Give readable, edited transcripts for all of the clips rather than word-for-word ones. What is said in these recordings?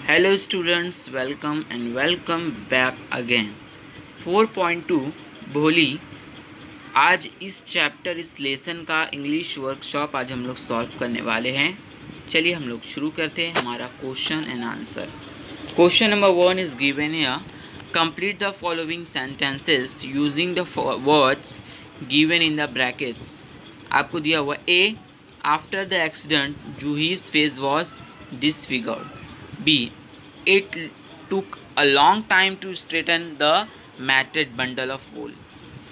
Hello students, welcome back again. 4.2 भोली। आज इस चैप्टर इस लेसन का इंग्लिश वर्कशॉप आज हम लोग सॉल्व करने वाले हैं। चलिए हम लोग शुरू करते हैं हमारा question and answer. Question number 1 is given here. Complete the following sentences using the words given in the brackets. आपको दिया हुआ A, after the accident Juhi's face was disfigured. B. It took a long time to straighten the matted bundle of wool.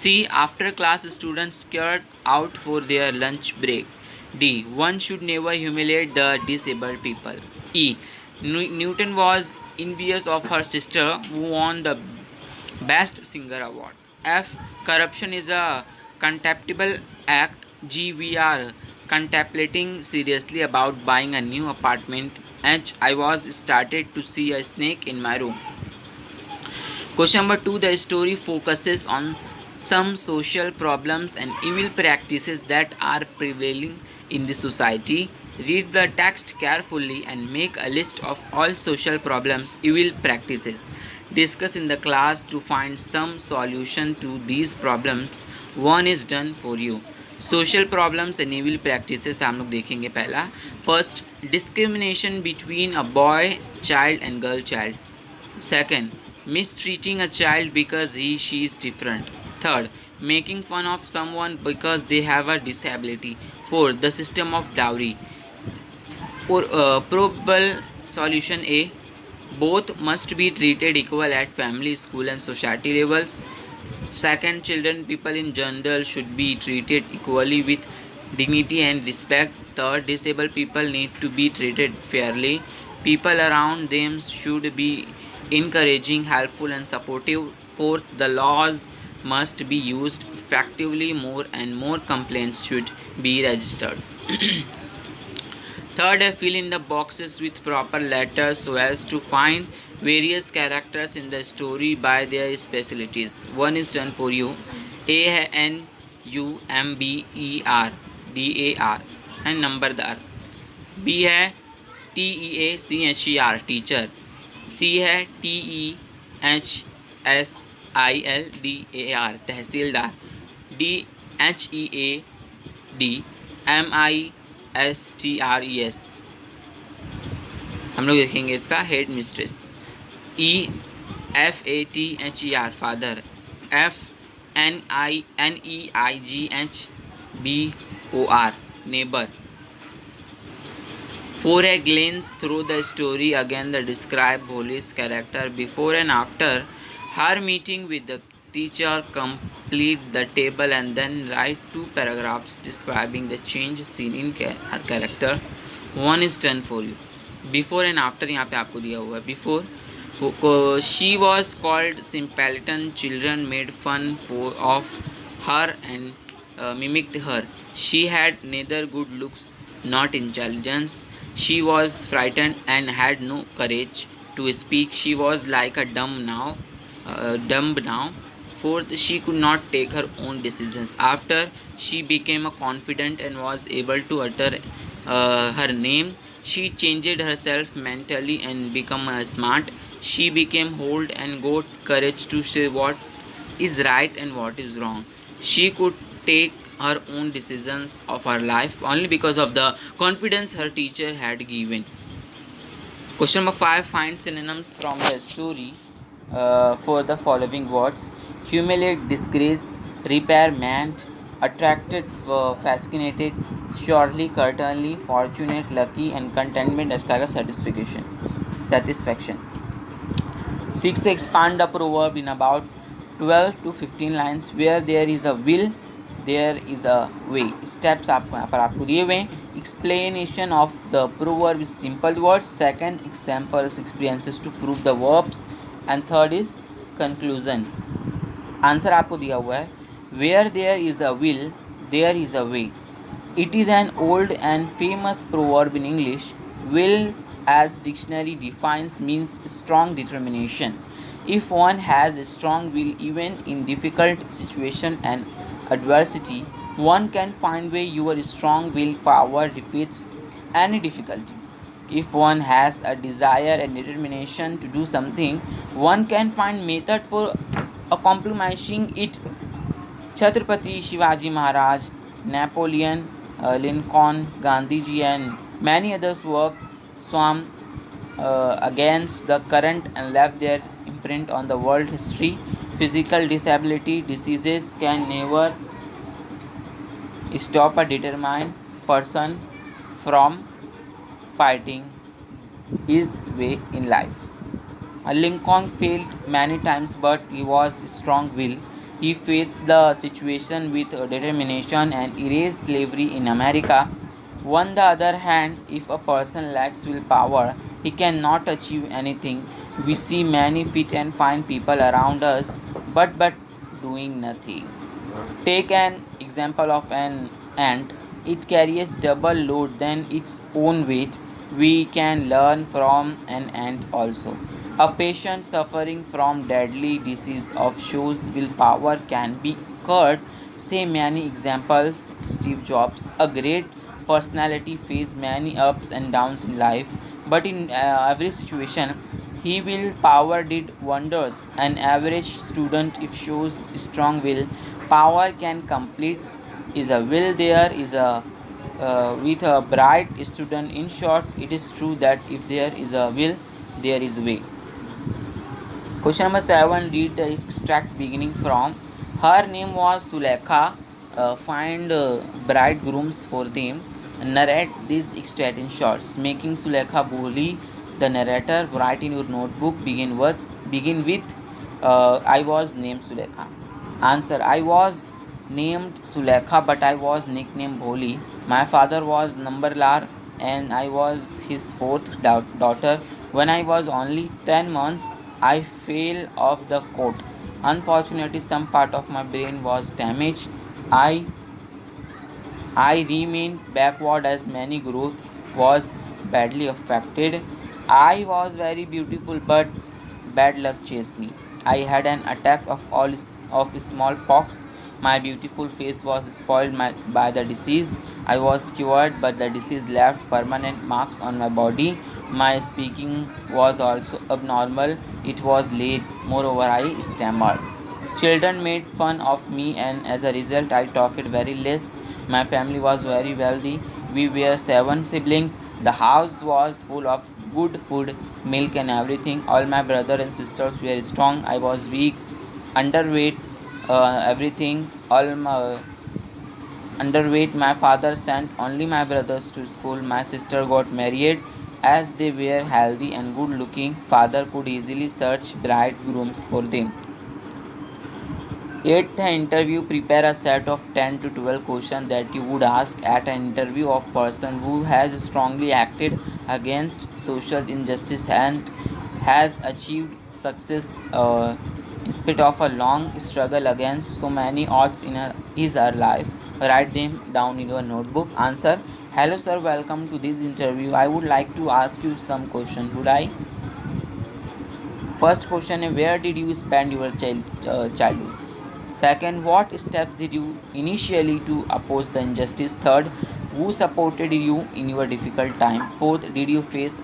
C. After class, students scared out for their lunch break. D. One should never humiliate the disabled people. E. Newton was envious of her sister who won the Best Singer award. F. Corruption is a contemptible act. G. We are contemplating seriously about buying a new apartment. H. I was started to see a snake in my room. Question number 2. The story focuses on some social problems and evil practices that are prevailing in the society. Read the text carefully and make a list of all social problems, evil practices. Discuss in the class to find some solution to these problems. One is done for you. Social problems and evil practices हम लोग देखेंगे। पहला, first, discrimination between a boy child and girl child. Second, mistreating a child because he she is different. Third, making fun of someone because they have a disability. Fourth, the system of dowry. Probable solution A, both must be treated equal at family, school and society levels. Second, children people in general should be treated equally with dignity and respect. Third, disabled people need to be treated fairly. People around them should be encouraging, helpful and supportive. Fourth, the laws must be used effectively. More and more complaints should be registered. Third, fill in the boxes with proper letters so as to find various characters in the story by their specialties. One is done for you. A है NUMBER DAR है नंबरदार। B है TEACHER teacher. C है TEHSILDAR तहसीलदार। D HEADMISTRES हम लोग देखेंगे इसका head mistress. E FATHER father. F NEIGHBOR neighbour. 4 है glance through the story again the describe Bholi's character before and after her meeting with the teacher. Complete the table and then write 2 paragraphs describing the change seen in her character. One is done for you. Before and after यहाँ पे आपको दिया हुआ है। Before, she was called simpleton. Children made fun of her and mimicked her. She had neither good looks nor intelligence. She was frightened and had no courage to speak. She was like a dumb now. Fourth, she could not take her own decisions. After she became confident and was able to utter her name, she changed herself mentally and became smart. She became old and got courage to say what is right and what is wrong. She could take her own decisions of her life only because of the confidence her teacher had given. Question number 5. Find synonyms from the story for the following words. Humiliate, disgrace, repair, meant, attracted, fascinated, surely, certainly, fortunate, lucky and contentment as satisfaction. 6. Expand the proverb in about 12 to 15 lines. Where there is a will, there is a way. Steps आपको यहाँ पर आपको दिए हुए हैं। Explanation of the proverb is simple words. Second, examples, experiences to prove the verbs. And third is conclusion. Answer आपको दिया हुआ है। Where there is a will, there is a way. It is an old and famous proverb in English. Will, as dictionary defines, means strong determination. If one has a strong will, even in difficult situation and adversity, one can find way. Your strong will power defeats any difficulty. If one has a desire and determination to do something, one can find method for accomplishing it. Chhatrapati Shivaji Maharaj, Napoleon, Lincoln, Gandhiji, and many others worked swam against the current and left their imprint on the world history. Physical disability diseases can never stop a determined person from fighting his way in life. Lincoln failed many times, but he was strong willed. He faced the situation with determination and erased slavery in America. On the other hand, if a person lacks willpower, he cannot achieve anything. We see many fit and fine people around us, but doing nothing. Take an example of an ant. It carries double load than its own weight. We can learn from an ant also. A patient suffering from deadly disease of shows willpower can be cured. Say many examples. Steve Jobs, a great personality, faced many ups and downs in life, but in every situation he willpower did wonders. An average student, if shows strong will power, can complete. Is a will there is a with a bright student. In short, it is true that if there is a will, there is way. Question number 7. Read the extract beginning from. Her name was Sulekha. Find bridegrooms for them. Narrate this extract in shorts. Making Sulekha Bholi the narrator. Write in your notebook. Begin with I was named Sulekha. Answer. I was named Sulekha, but I was nicknamed Bholi. My father was Nambarlar and I was his fourth daughter. When I was only 10 months, I fell off the cot. Unfortunately, some part of my brain was damaged. I I remained backward as many growth was badly affected. I was very beautiful, but bad luck chased me. I had an attack of smallpox. My beautiful face was spoiled by the disease. I was cured, but the disease left permanent marks on my body. My speaking was also abnormal. It was late. Moreover, I stammered. Children made fun of me, and as a result, I talked very less. My family was very wealthy. We were 7 siblings. The house was full of good food, milk, and everything. All my brothers and sisters were strong. I was weak, underweight, everything. All my underweight. My father sent only my brothers to school. My sister got married. As they were healthy and good looking, father could easily search bridegrooms for them. Eighth interview. Prepare a set of 10 to 12 questions that you would ask at an interview of person who has strongly acted against social injustice and has achieved success in spite of a long struggle against so many odds in his or her life. Write them down in your notebook. Answer. Hello sir, welcome to this interview. I would like to ask you some questions. Would I? First question: where did you spend your childhood? Second, what steps did you initially to oppose the injustice? Third, who supported you in your difficult time? Fourth, did you face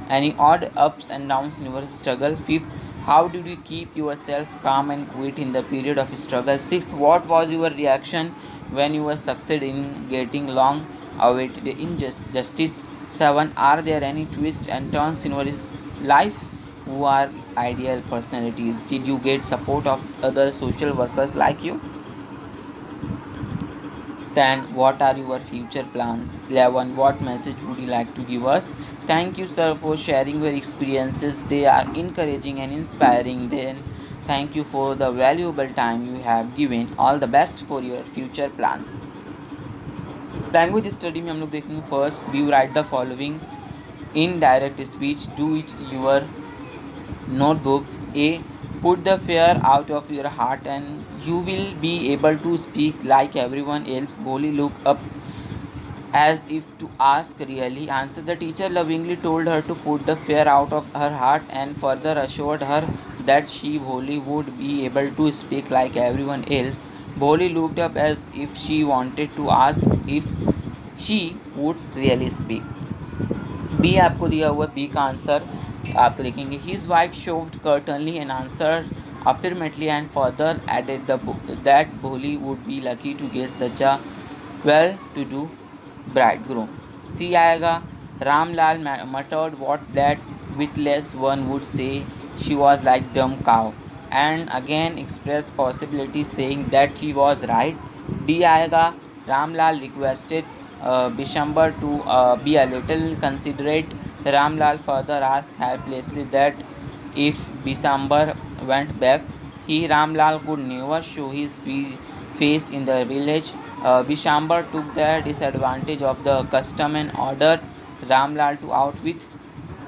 any odd ups and downs in your struggle? Fifth, how did you keep yourself calm and quiet in the period of struggle? Sixth, what was your reaction when you were succeed in getting long awaited injustice? Seven, are there any twists and turns in your life? Who are ideal personalities? Did you get support of other social workers like you? Then what are your future plans? 11, what message would you like to give us? Thank you sir for sharing your experiences. They are encouraging and inspiring. Then thank you for the valuable time you have given. All the best for your future plans. Language study में हम लोग देखेंगे first you write the following in direct speech do it your notebook. A, put the fear out of your heart and you will be able to speak like everyone else. Bholi looked up as if to ask, really? Answer. The teacher lovingly told her to put the fear out of her heart and further assured her that she, Bholi, would be able to speak like everyone else. Bholi looked up as if she wanted to ask if she would really speak. B आपको दिया हुआ, B का answer आप लिखेंगे his wife showed certainly an answer affirmatively and further added that Bholi would be lucky to get such a well-to-do bridegroom. C आएगा Ramlal muttered what that witless one would say she was like dumb cow and again expressed possibility saying that she was right. D आएगा Ramlal requested Bishambar to be a little considerate. Ramlal further asked helplessly that if Bisambar went back, he Ramlal could never show his face in the village. Bishambar took the disadvantage of the custom and ordered Ramlal to out with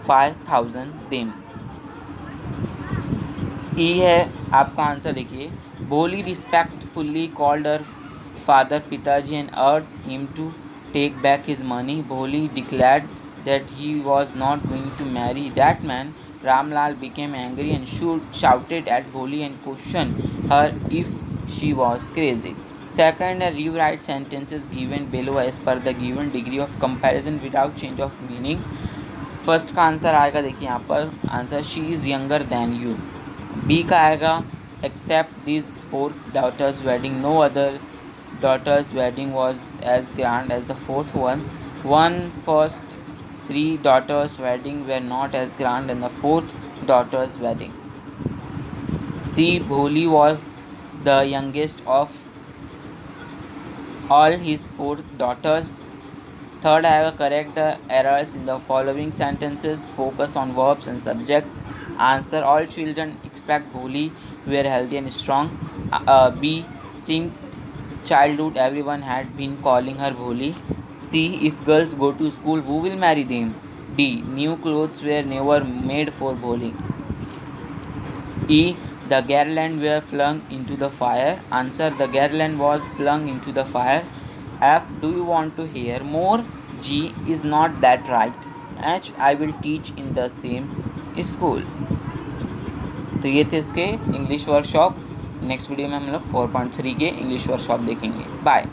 5,000 them. E है आपका answer लिखिए Bholi respectfully called her father Pitaji and urged him to take back his money. Bholi declared that he was not going to marry that man. Ramlal became angry and shouted at Bholi and questioned her if she was crazy. Second, rewrite sentences given below as per the given degree of comparison without change of meaning. First का answer आएगा देखिए यहाँ पर answer she is younger than you. B का आएगा except this fourth daughter's wedding no other daughter's wedding was as grand as the fourth one's. One first three daughters' wedding were not as grand as the fourth daughter's wedding. C. Bholi was the youngest of all his four daughters. Third, I will correct the errors in the following sentences. Focus on verbs and subjects. Answer: all children except Bholi were healthy and strong. B. Since childhood, everyone had been calling her Bholi. C. If girls go to school, who will marry them? D. New clothes were never made for Bholi. E. The garland were flung into the fire. Answer: the garland was flung into the fire. F. Do you want to hear more? G. Is not that right? H. I will teach in the same school. तो ये थे इसके English workshop. Next video में हम लोग 4.3 के English workshop देखेंगे. Bye.